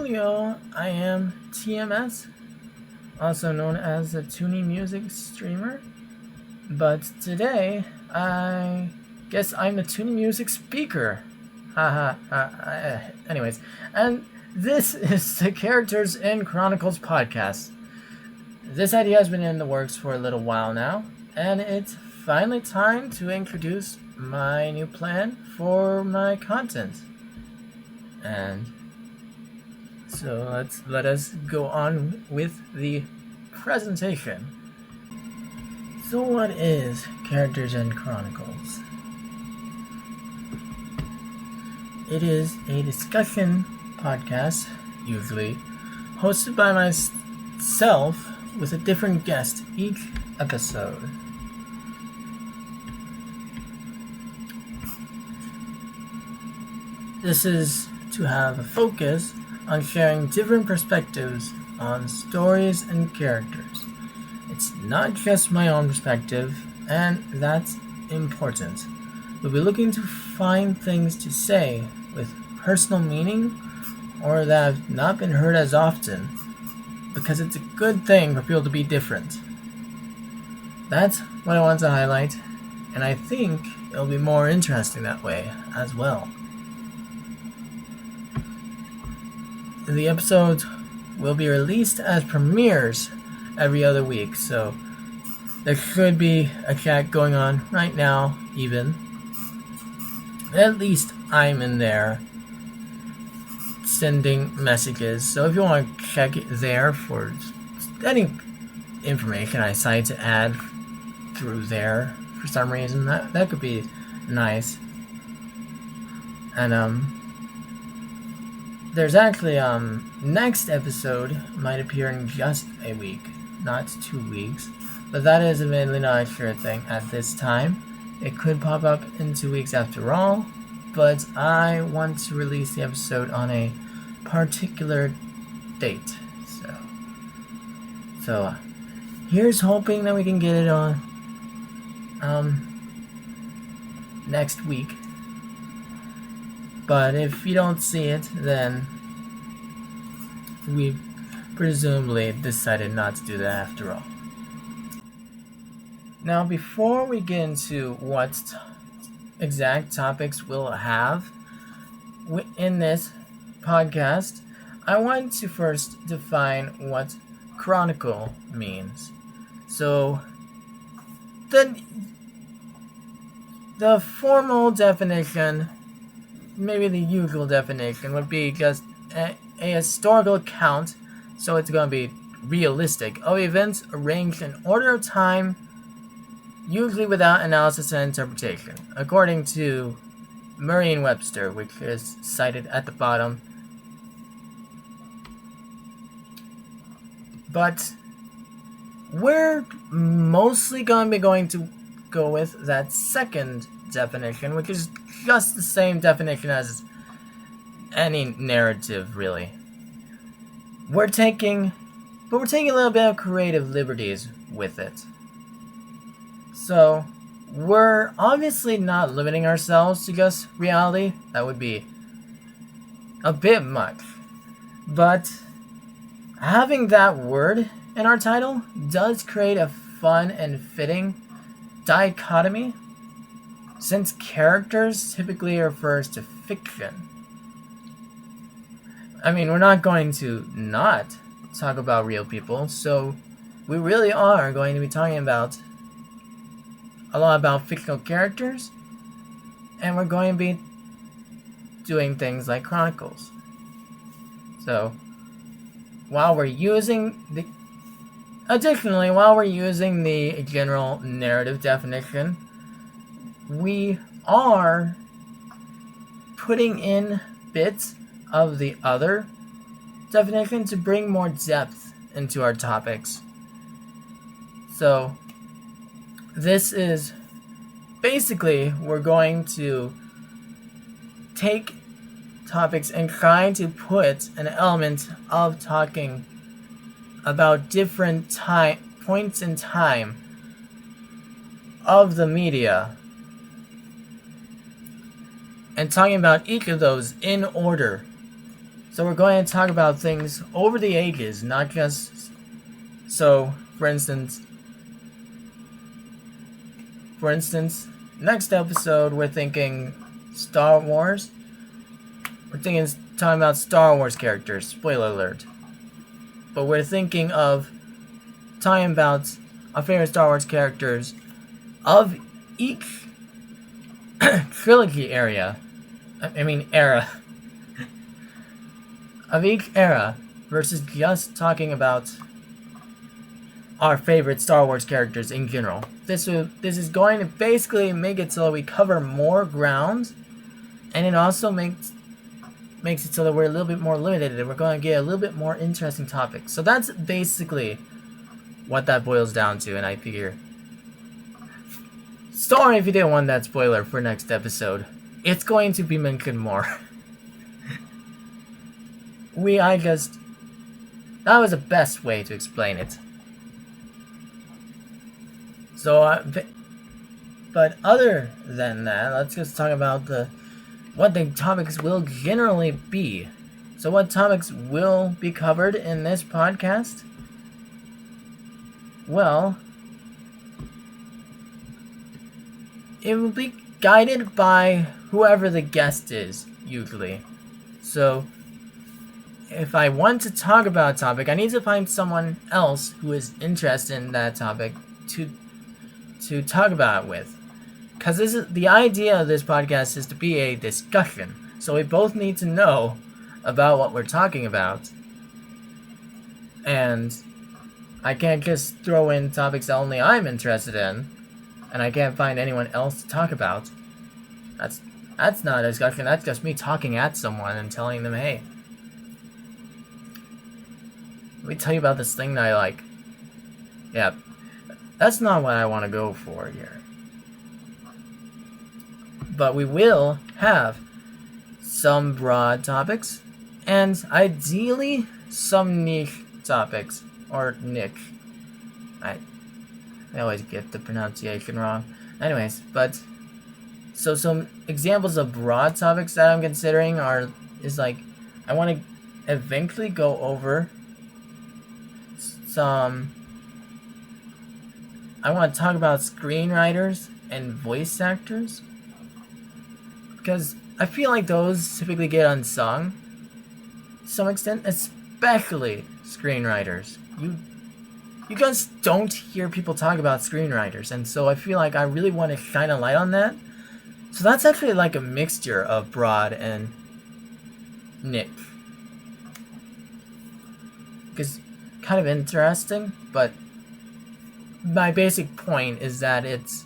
Coolio, I am TMS, also known as a tuning music streamer. But today, I guess I'm the tuning music speaker. Haha. Anyways, and this is the Characters in Chronicles Podcast. This idea has been in the works for a little while now, and it's finally time to introduce my new plan for my content. And so let us go on with the presentation. So what is Characters in Chronicles? It is a discussion podcast, usually hosted by myself with a different guest each episode. This is to have a focus on sharing different perspectives on stories and characters. It's not just my own perspective, and that's important. We'll be looking to find things to say with personal meaning or that have not been heard as often, because it's a good thing for people to be different. That's what I want to highlight, and I think it'll be more interesting that way as well. The episodes will be released as premieres every other week, so there should be a chat going on right now, even. At least I'm in there sending messages, so if you want to check it there for any information I decide to add through there for some reason, that could be nice. And there's actually next episode might appear in just a week, not 2 weeks, but that is admittedly not a sure thing at this time. It could pop up in 2 weeks after all, but I want to release the episode on a particular date. So here's hoping that we can get it on next week. But if you don't see it, then we presumably decided not to do that after all. Now, before we get into what exact topics we'll have in this podcast, I want to first define what chronicle means. So, the formal definition, maybe the usual definition, would be just a historical account, so it's going to be realistic, of events arranged in order of time, usually without analysis and interpretation, according to Merriam-Webster, which is cited at the bottom. But we're mostly going to go with that second definition, which is just the same definition as any narrative, really. We're taking a little bit of creative liberties with it. So, we're obviously not limiting ourselves to just reality. That would be a bit much. But having that word in our title does create a fun and fitting dichotomy, since characters typically refers to fiction. I mean, we're not going to not talk about real people, so we really are going to be talking about a lot about fictional characters, and we're going to be doing things like chronicles. So, while we're using the general narrative definition, we are putting in bits of the other definition to bring more depth into our topics. So, this is basically, we're going to take topics and try to put an element of talking about different points in time of the media and talking about each of those in order So we're going to talk about things over the ages, not just... So, for instance, next episode we're thinking Star Wars. We're talking about Star Wars characters, spoiler alert. But we're thinking of talking about our favorite Star Wars characters of each trilogy era. Of each era, versus just talking about our favorite Star Wars characters in general. This is going to basically make it so that we cover more ground, and it also makes it so that we're a little bit more limited and we're going to get a little bit more interesting topics. So that's basically what that boils down to, and I figure... Sorry if you didn't want that spoiler for next episode. It's going to be mentioned more. That was the best way to explain it. So, but other than that, let's just talk about what the topics will generally be. So what topics will be covered in this podcast? Well, it will be guided by whoever the guest is, usually. So, if I want to talk about a topic, I need to find someone else who is interested in that topic to talk about it with. Because the idea of this podcast is to be a discussion. So we both need to know about what we're talking about. And I can't just throw in topics that only I'm interested in, and I can't find anyone else to talk about. That's not a discussion, that's just me talking at someone and telling them, hey, let me tell you about this thing that I like. Yeah, that's not what I want to go for here. But we will have some broad topics, and ideally some niche topics, or niche. I always get the pronunciation wrong. Anyways, but so some examples of broad topics that I'm considering is like, I want to eventually go over I want to talk about screenwriters and voice actors, because I feel like those typically get unsung to some extent, especially screenwriters. You guys don't hear people talk about screenwriters, and so I feel like I really want to shine a light on that. So that's actually like a mixture of broad and niche. Because kind of interesting, but my basic point is that it's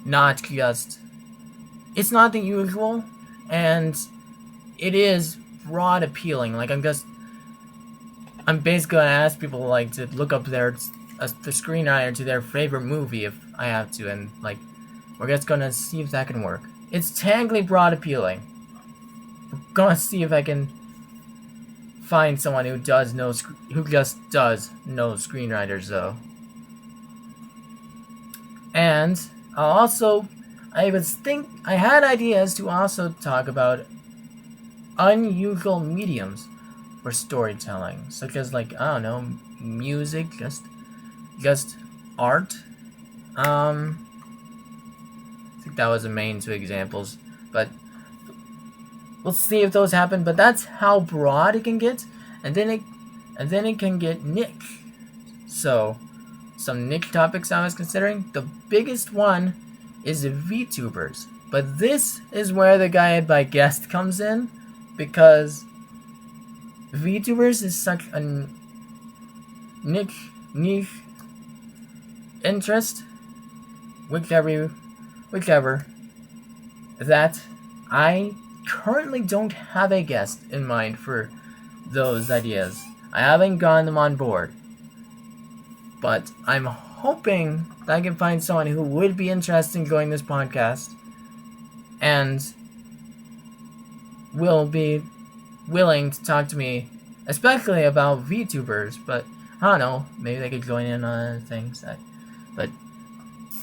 not the usual, and it is broad appealing. Like I'm basically gonna ask people like to look up the screenwriter to their favorite movie if I have to, and like we're just gonna see if that can work. It's technically broad appealing. We're gonna see if I can find someone who just does know screenwriters though. And I had ideas to also talk about unusual mediums for storytelling, such as like, I don't know, music, just art. I think that was the main two examples, but we'll see if those happen. But that's how broad it can get, and then it can get niche. So, some niche topics I was considering. The biggest one is the VTubers, but this is where the guide by guest comes in, because VTubers is such a niche interest, whichever, that I currently don't have a guest in mind for those ideas. I haven't gotten them on board, but I'm hoping that I can find someone who would be interested in joining this podcast and will be willing to talk to me, especially about VTubers, but I don't know, maybe they could join in on other things. But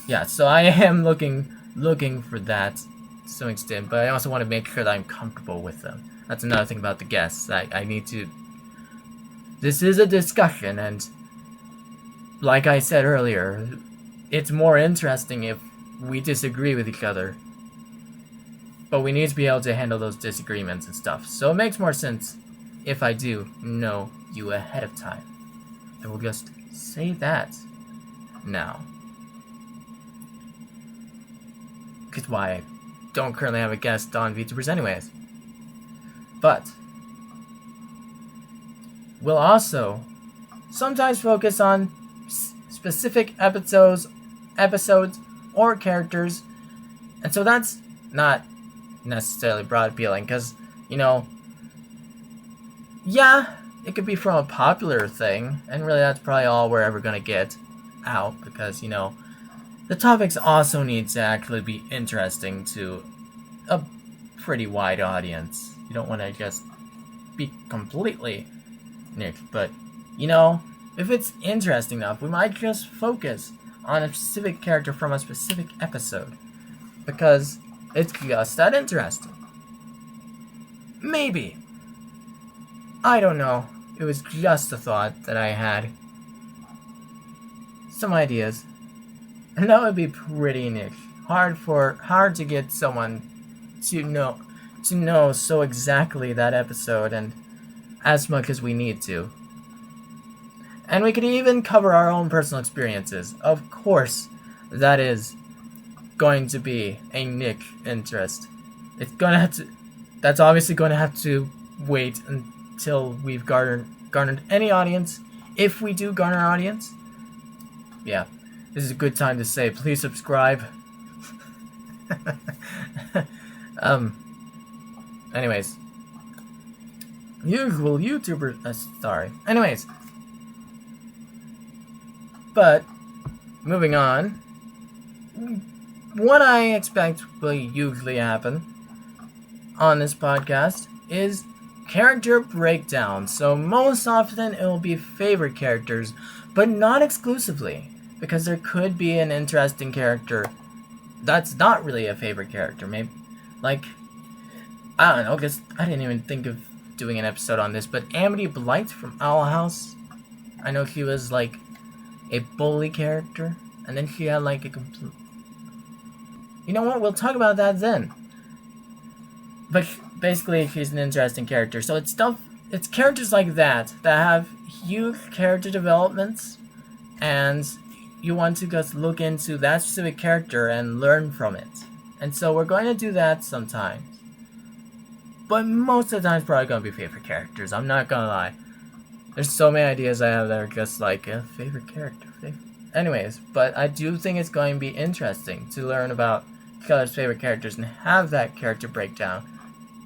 yeah, so I am looking for that to some extent, but I also want to make sure that I'm comfortable with them. That's another thing about the guests. I need to... This is a discussion, and like I said earlier, it's more interesting if we disagree with each other. But we need to be able to handle those disagreements and stuff. So it makes more sense if I do know you ahead of time. I will just say that now. Because why? I don't currently have a guest on VTubers anyways. But we'll also sometimes focus on specific episodes or characters. And so that's not necessarily broad appealing, because, yeah, it could be from a popular thing, and really that's probably all we're ever going to get out, because, the topics also need to actually be interesting to a pretty wide audience. You don't want to just be completely niche, but, if it's interesting enough, we might just focus on a specific character from a specific episode, because it's just that interesting. Maybe. I don't know. It was just a thought that I had. Some ideas. And that would be pretty niche. Hard to get someone to know so exactly that episode and as much as we need to. And we could even cover our own personal experiences. Of course, that is going to be a niche interest. That's obviously going to have to wait until we've garnered any audience. If we do garner audience, yeah, this is a good time to say, please subscribe. Anyways, usual YouTuber. Sorry. Anyways, but moving on. What I expect will usually happen on this podcast is character breakdown. So most often it will be favorite characters, but not exclusively, because there could be an interesting character that's not really a favorite character. Maybe, I don't know, because I didn't even think of doing an episode on this, but Amity Blight from Owl House, I know she was a bully character, and then she had a complete... You know what? We'll talk about that then. But basically, she's an interesting character. So it's characters like that have huge character developments, and you want to just look into that specific character and learn from it. And so we're going to do that sometimes. But most of the time, it's probably going to be favorite characters. I'm not going to lie. There's so many ideas I have that are just a favorite character. Anyways, but I do think it's going to be interesting to learn about each other's favorite characters and have that character breakdown.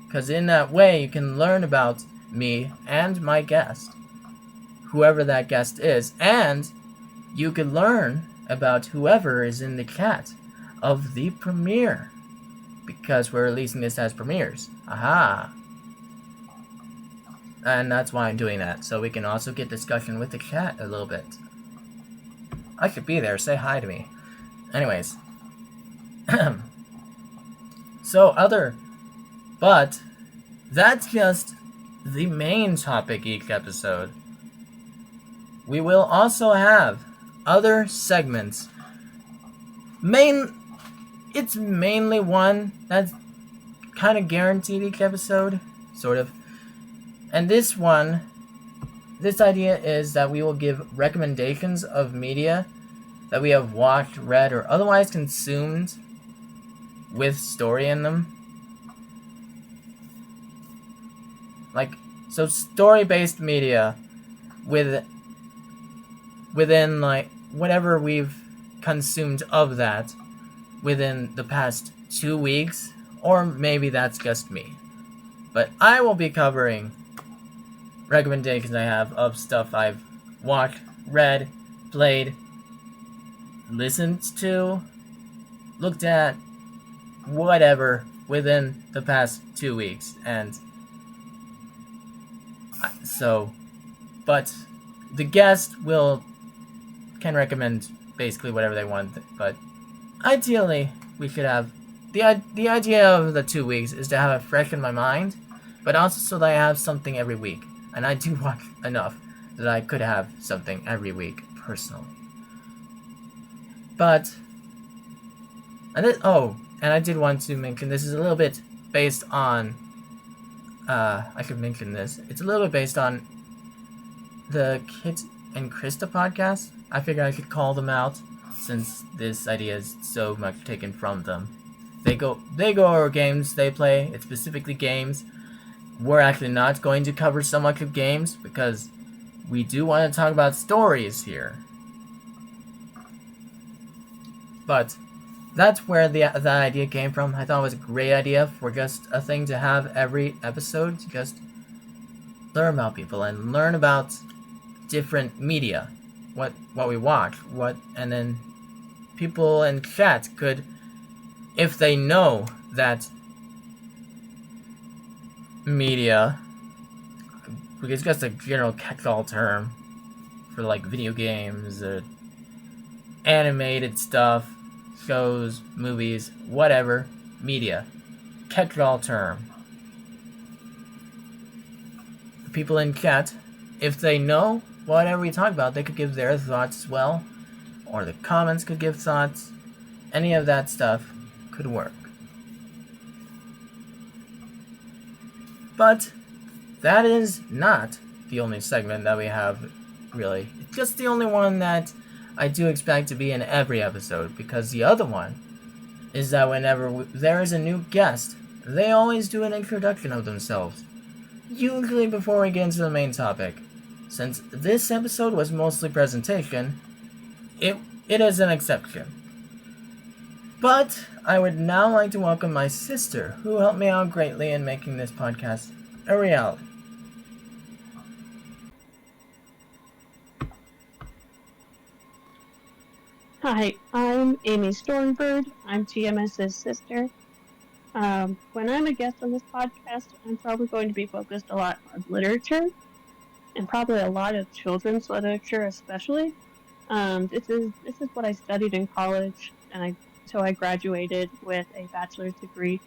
Because in that way, you can learn about me and my guest, whoever that guest is, and you can learn about whoever is in the chat of the premiere, because we're releasing this as premieres. Aha! And that's why I'm doing that, so we can also get discussion with the chat a little bit. I should be there, say hi to me. Anyways. But that's just the main topic each episode. We will also have other segments. It's mainly one that's kind of guaranteed each episode, sort of. And this idea is that we will give recommendations of media that we have watched, read, or otherwise consumed with story in them. So story-based media within whatever we've consumed of that within the past 2 weeks, or maybe that's just me. But I will be covering recommendations I have of stuff I've watched, read, played, listened to, looked at, whatever, within the past 2 weeks. And but the guest can recommend basically whatever they want, but ideally we should have the idea of the 2 weeks is to have it fresh in my mind but also so that I have something every week. And I do watch enough that I could have something every week personally. But and I did want to mention this is a little bit based on I should mention this. It's a little bit based on the Kit and Krista podcast. I figured I should call them out since this idea is so much taken from them. They go over games they play. It's specifically games. We're actually not going to cover so much of games because we do want to talk about stories here. But that's where that idea came from. I thought it was a great idea for just a thing to have every episode to just learn about people and learn about different media, what we watch, and then people in chat could, if they know that media, because it's just a general catch-all term for like video games, animated stuff, shows, movies, whatever, media, catch-all term. The people in chat, if they know whatever we talk about, they could give their thoughts as well, or the comments could give thoughts. Any of that stuff could work. But that is not the only segment that we have, really. It's just the only one that I do expect to be in every episode, because the other one is that whenever there is a new guest, they always do an introduction of themselves, usually before we get into the main topic. Since this episode was mostly presentation, it is an exception. But I would now like to welcome my sister, who helped me out greatly in making this podcast a reality. Hi, I'm Amy Stormbird. I'm TMS's sister. When I'm a guest on this podcast, I'm probably going to be focused a lot on literature, and probably a lot of children's literature especially. This is what I studied in college, and I graduated with a bachelor's degree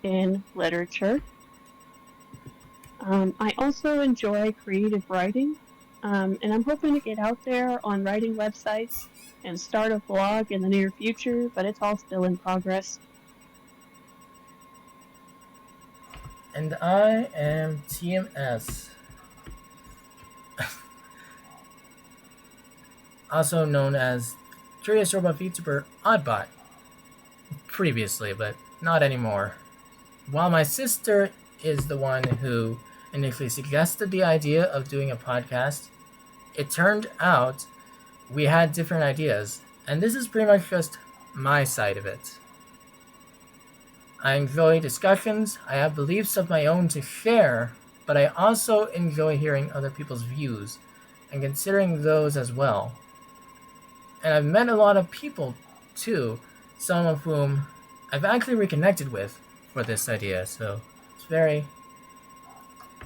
in literature. I also enjoy creative writing, and I'm hoping to get out there on writing websites and start a blog in the near future, but it's all still in progress. And I am TMS, also known as Curious Robot VTuber Oddbot, previously, but not anymore. While my sister is the one who initially suggested the idea of doing a podcast, it turned out we had different ideas, and this is pretty much just my side of it. I enjoy discussions, I have beliefs of my own to share, but I also enjoy hearing other people's views and considering those as well. And I've met a lot of people too, some of whom I've actually reconnected with for this idea, so it's very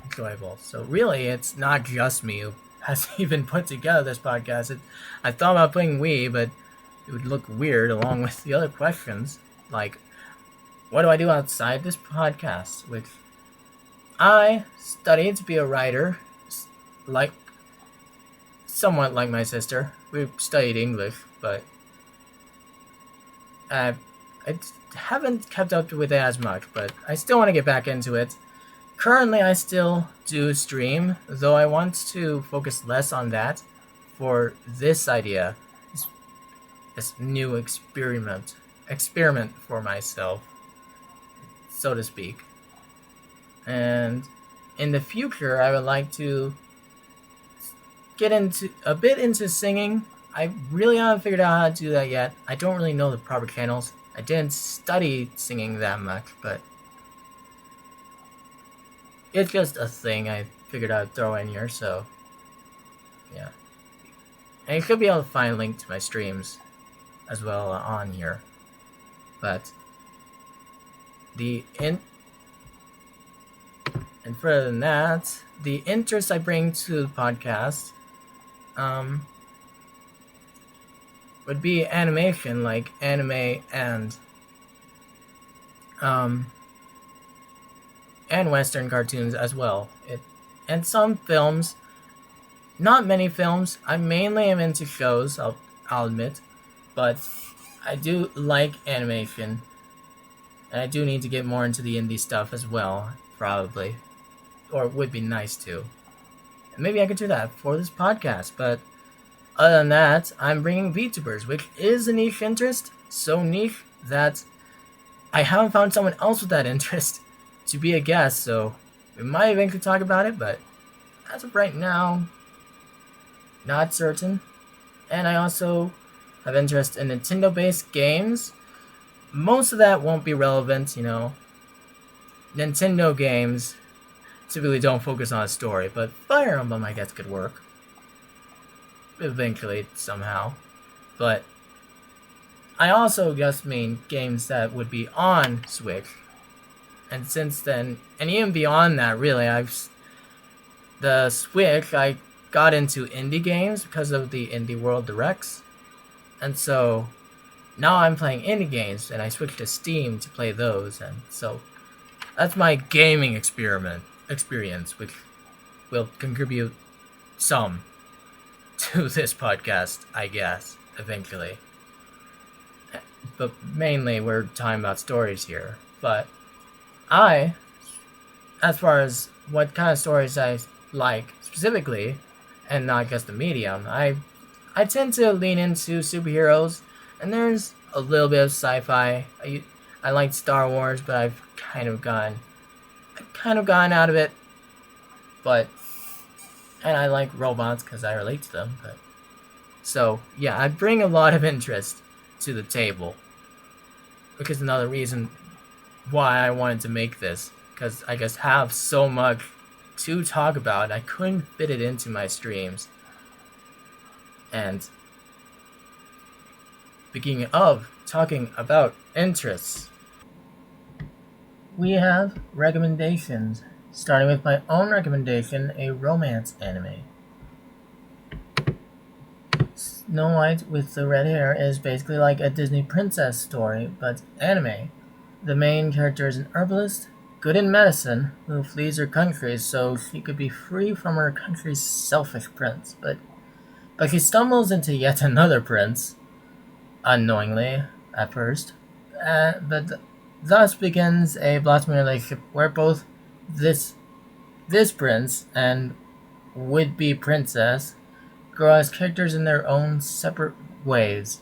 enjoyable. So really, it's not just me who has even put together this podcast. I thought about putting we, but it would look weird along with the other questions, like, what do I do outside this podcast? Which I studied to be a writer, somewhat like my sister. We studied English, but I haven't kept up with it as much, but I still want to get back into it. Currently, I still do stream, though I want to focus less on that for this idea, this new experiment for myself, so to speak. And in the future, I would like to get a bit into singing. I really haven't figured out how to do that yet. I don't really know the proper channels. I didn't study singing that much, but it's just a thing I figured I'd throw in here, so yeah. And you should be able to find a link to my streams as well on here. But and further than that, the interest I bring to the podcast would be animation, like anime and and Western cartoons as well. And some films, not many films. I mainly am into shows, I'll admit, but I do like animation, and I do need to get more into the indie stuff as well, probably, or it would be nice to. Maybe I could do that for this podcast, but other than that, I'm bringing VTubers, which is a niche interest, so niche that I haven't found someone else with that interest to be a guest, so we might eventually talk about it, but as of right now, not certain. And I also have interest in Nintendo-based games. Most of that won't be relevant, Nintendo games typically don't focus on a story, but Fire Emblem, I guess, could work. Eventually, somehow. But I also just mean games that would be on Switch. And since then, and even beyond that, really, the Switch, I got into indie games because of the Indie World Directs. And so now I'm playing indie games, and I switched to Steam to play those. And so that's my gaming experience, which will contribute some to this podcast, I guess, eventually. But mainly we're talking about stories here. But as far as what kind of stories I like specifically, and not just the medium, I tend to lean into superheroes, and there's a little bit of sci-fi. I like Star Wars, but I've kind of gone out of it. And I like robots because I relate to them. So yeah, I bring a lot of interest to the table, which is another reason why I wanted to make this, because I just have so much to talk about. I couldn't fit it into my streams. And speaking of talking about interests, we have recommendations, starting with my own recommendation, a romance anime. Snow White with the red hair is basically like a Disney princess story, but anime. The main character is an herbalist, good in medicine, who flees her country so she could be free from her country's selfish prince, but she stumbles into yet another prince, unknowingly at first, but thus begins a blossoming relationship where both this prince and would-be princess grow as characters in their own separate ways.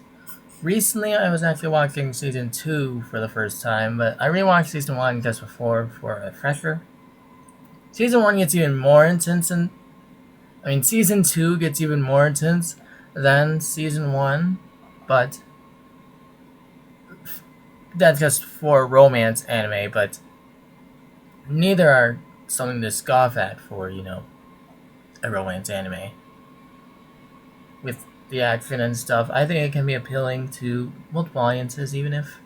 Recently, I was actually watching Season 2 for the first time, but I rewatched Season 1 just before for a refresher. Season 1 gets even more intense, Season 2 gets even more intense than Season 1, but that's just for romance anime, but neither are something to scoff at for, a romance anime. With the action and stuff, I think it can be appealing to multiple audiences, even if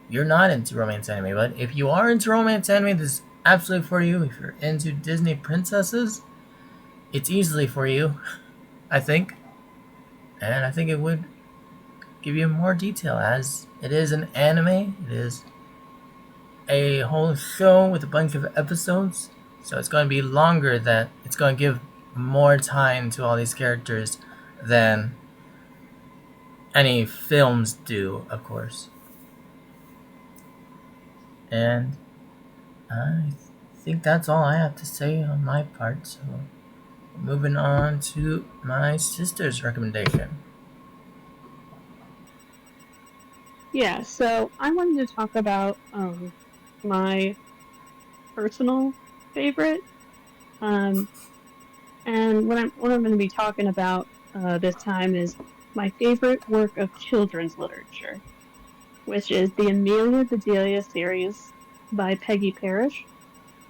you're not into romance anime. But if you are into romance anime, this is absolutely for you. If you're into Disney princesses, it's easily for you, I think. And I think it would give you more detail, as it is an anime. It is a whole show with a bunch of episodes, so it's going to be longer. It's going to give more time to all these characters than any films do, of course. And I think that's all I have to say on my part, so moving on to my sister's recommendation. Yeah, so I wanted to talk about my personal favorite, and what I'm going to be talking about this time is my favorite work of children's literature, which is the Amelia Bedelia series by Peggy Parrish.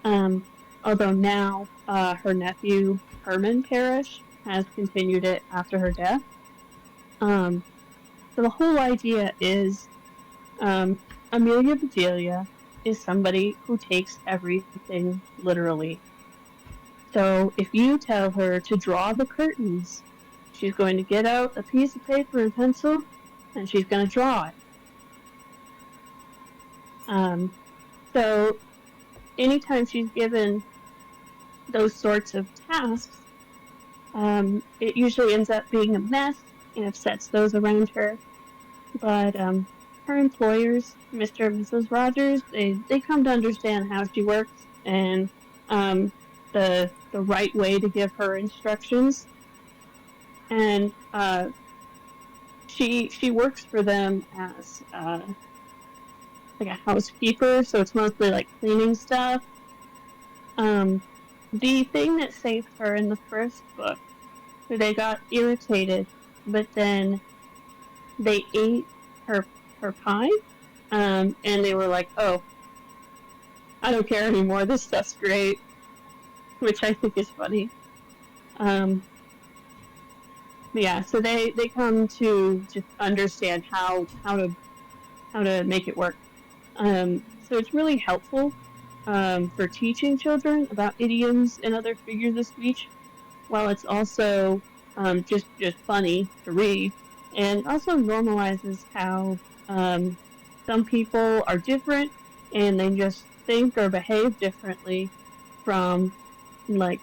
Although now her nephew Herman Parrish has continued it after her death. So the whole idea is Amelia Bedelia is somebody who takes everything literally. So if you tell her to draw the curtains, she's going to get out a piece of paper and pencil, and she's going to draw it. So anytime she's given those sorts of tasks, it usually ends up being a mess and upsets those around her. But her employers, Mr. and Mrs. Rogers, they come to understand how she works and the right way to give her instructions. And she works for them as like a housekeeper, so it's mostly like cleaning stuff. The thing that saved her in the first book, they got irritated, but then they ate her pie, and they were like, "Oh, I don't care anymore. This stuff's great," which I think is funny. Yeah, so they come to just understand how to make it work. So it's really helpful for teaching children about idioms and other figures of speech, while it's also just funny to read, and also normalizes how some people are different and they just think or behave differently from like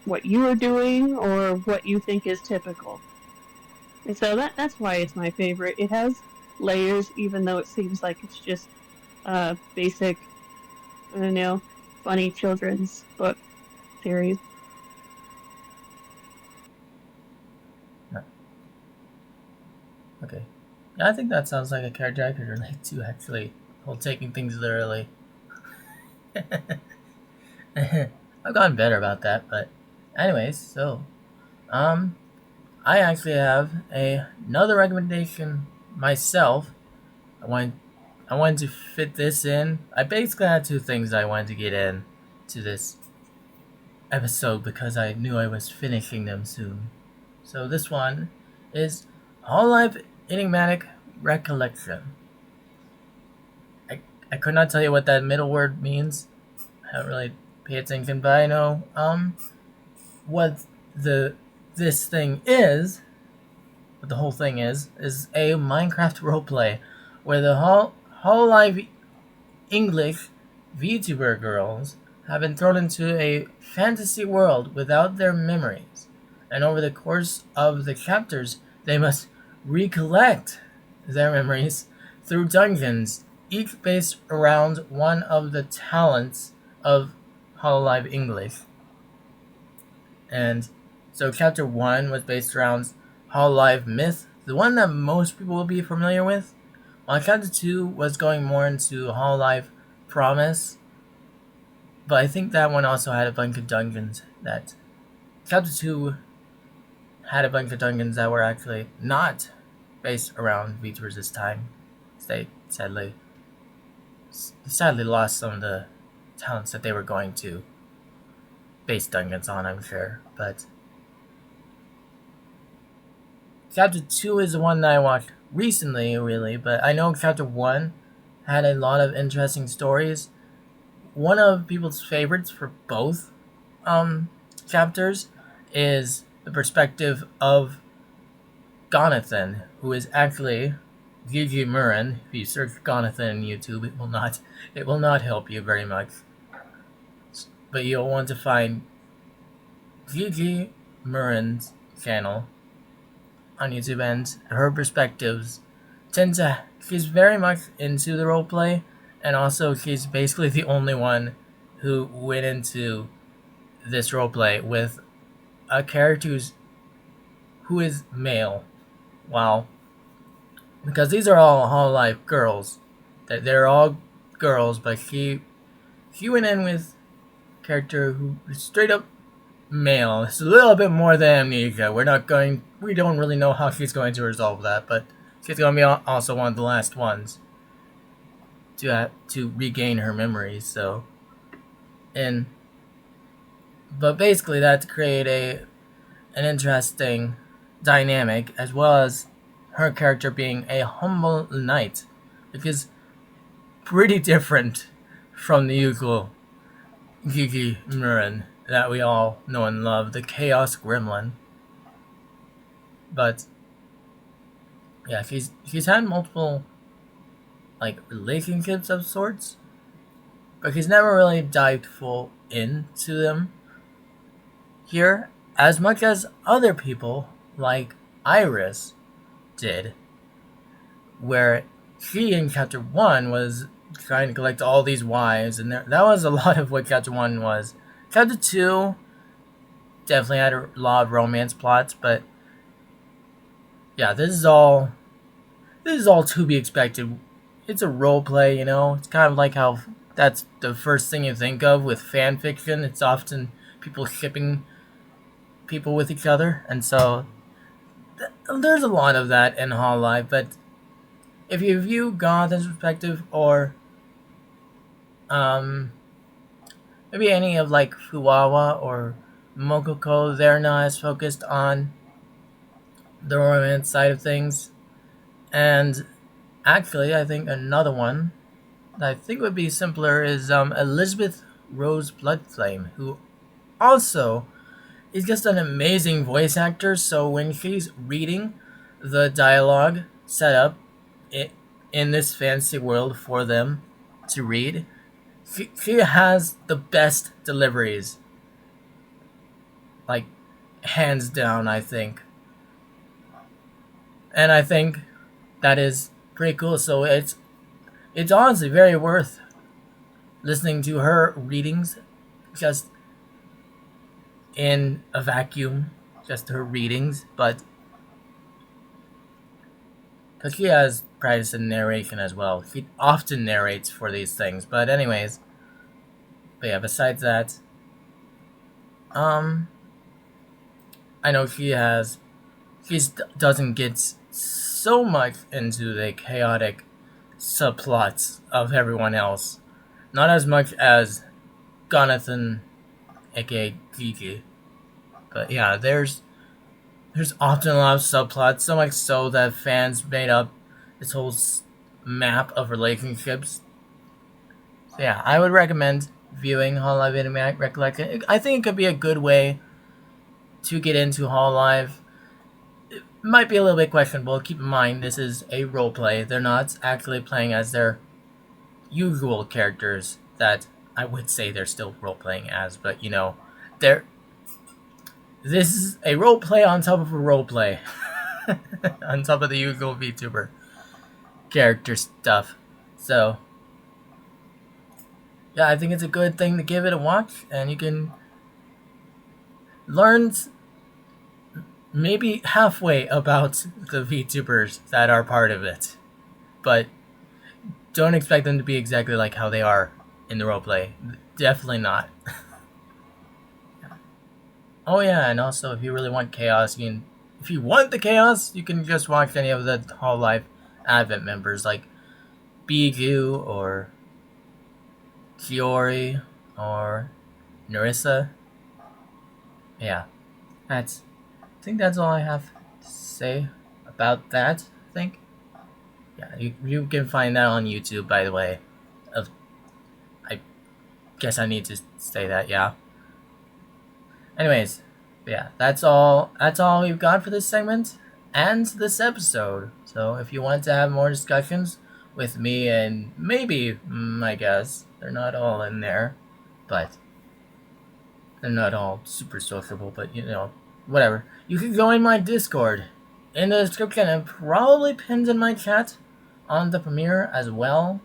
what you are doing or what you think is typical. And so that's why it's my favorite. It has layers, even though it seems like it's just basic, I don't know, funny children's book series. Okay. Yeah, I think that sounds like a character I could relate to, actually. Whole taking things literally. I've gotten better about that, but anyways, so I actually have another recommendation myself. I wanted to fit this in. I basically had two things I wanted to get in to this episode because I knew I was finishing them soon. So this one is Hololive Enigmatic Recollection. I could not tell you what that middle word means. I don't really pay attention, but I know what this thing is. What the whole thing is a Minecraft roleplay where the Hololive English VTuber girls have been thrown into a fantasy world without their memories, and over the course of the chapters, they must recollect their memories through dungeons, each based around one of the talents of Hololive English. And so chapter 1 was based around Hololive Myth, the one that most people will be familiar with, while chapter 2 was going more into Hololive Promise, but I think that one also had a bunch of dungeons that... Chapter 2 had a bunch of dungeons that were actually not based around VTubers this time. They sadly lost some of the talents that they were going to base dungeons on, I'm sure. But Chapter 2 is the one that I watched recently, really, but I know Chapter 1 had a lot of interesting stories. One of people's favorites for both chapters is the perspective of Gonathan, who is actually Gigi Murren. If you search Gonathan on YouTube, it will not help you very much. But you'll want to find Gigi Murren's channel on YouTube, and her perspectives she's very much into the roleplay, and also she's basically the only one who went into this roleplay with a character who is male. Wow. Because these are all Hololive girls. They're all girls, but she went in with a character who is straight up male. It's a little bit more than Amnesia. We don't really know how she's going to resolve that, but she's going to be also one of the last ones to regain her memories. So, but basically that to create an interesting dynamic, as well as her character being a humble knight, which is pretty different from the usual Gigi Murren that we all know and love, the Chaos Gremlin. But yeah, she's had multiple relationships of sorts, but he's never really dived full into them here as much as other people like Iris did, where she in chapter 1 was trying to collect all these wives, and that was a lot of what chapter 1 was. Chapter 2 definitely had a lot of romance plots, but yeah, this is all to be expected. It's a role play, you know. It's kind of like how that's the first thing you think of with fan fiction. It's often people shipping people with each other, and so there's a lot of that in Hololive. But if you view Gotham's perspective, or maybe any of like Fuwawa or Mokoko, they're not as focused on the romance side of things. And actually, I think another one that I think would be simpler is Elizabeth Rose Bloodflame, who also is just an amazing voice actor. So when she's reading the dialogue set up in this fantasy world for them to read, she has the best deliveries. Like, hands down, I think. And I think that is pretty cool. So it's honestly very worth listening to her readings just in a vacuum, just her readings, but because she has practice in narration as well. She often narrates for these things. But anyways, but yeah, besides that, I know she doesn't get so much into the chaotic subplots of everyone else. Not as much as Jonathan, aka Gigi. But yeah, there's often a lot of subplots, so much so that fans made up this whole map of relationships. So yeah, I would recommend viewing Hololive Animatic Recollection. I think it could be a good way to get into Hololive. It might be a little bit questionable. Keep in mind, this is a roleplay. They're not actually playing as their usual characters that I would say they're still role-playing as, but you know, this is a roleplay on top of a roleplay. On top of the usual VTuber character stuff. So yeah, I think it's a good thing to give it a watch, and you can learn maybe halfway about the VTubers that are part of it. But don't expect them to be exactly like how they are in the roleplay. Definitely not. Oh yeah, and also if you really want chaos, if you want the chaos, you can just watch any of the Hololive Advent members like Biju or Shiori or Narissa. Yeah, I think that's all I have to say about that. I think. Yeah, you can find that on YouTube, by the way. I guess I need to say that, yeah. Anyways, yeah, that's all we've got for this segment and this episode. So if you want to have more discussions with me and maybe my guests, they're not all in there, but they're not all super sociable, but you know, whatever. You can go in my Discord in the description and probably pinned in my chat on the premiere as well.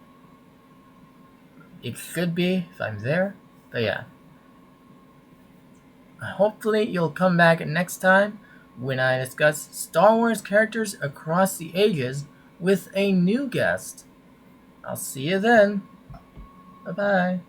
It should be if I'm there, but yeah. Hopefully you'll come back next time when I discuss Star Wars characters across the ages with a new guest. I'll see you then. Bye-bye.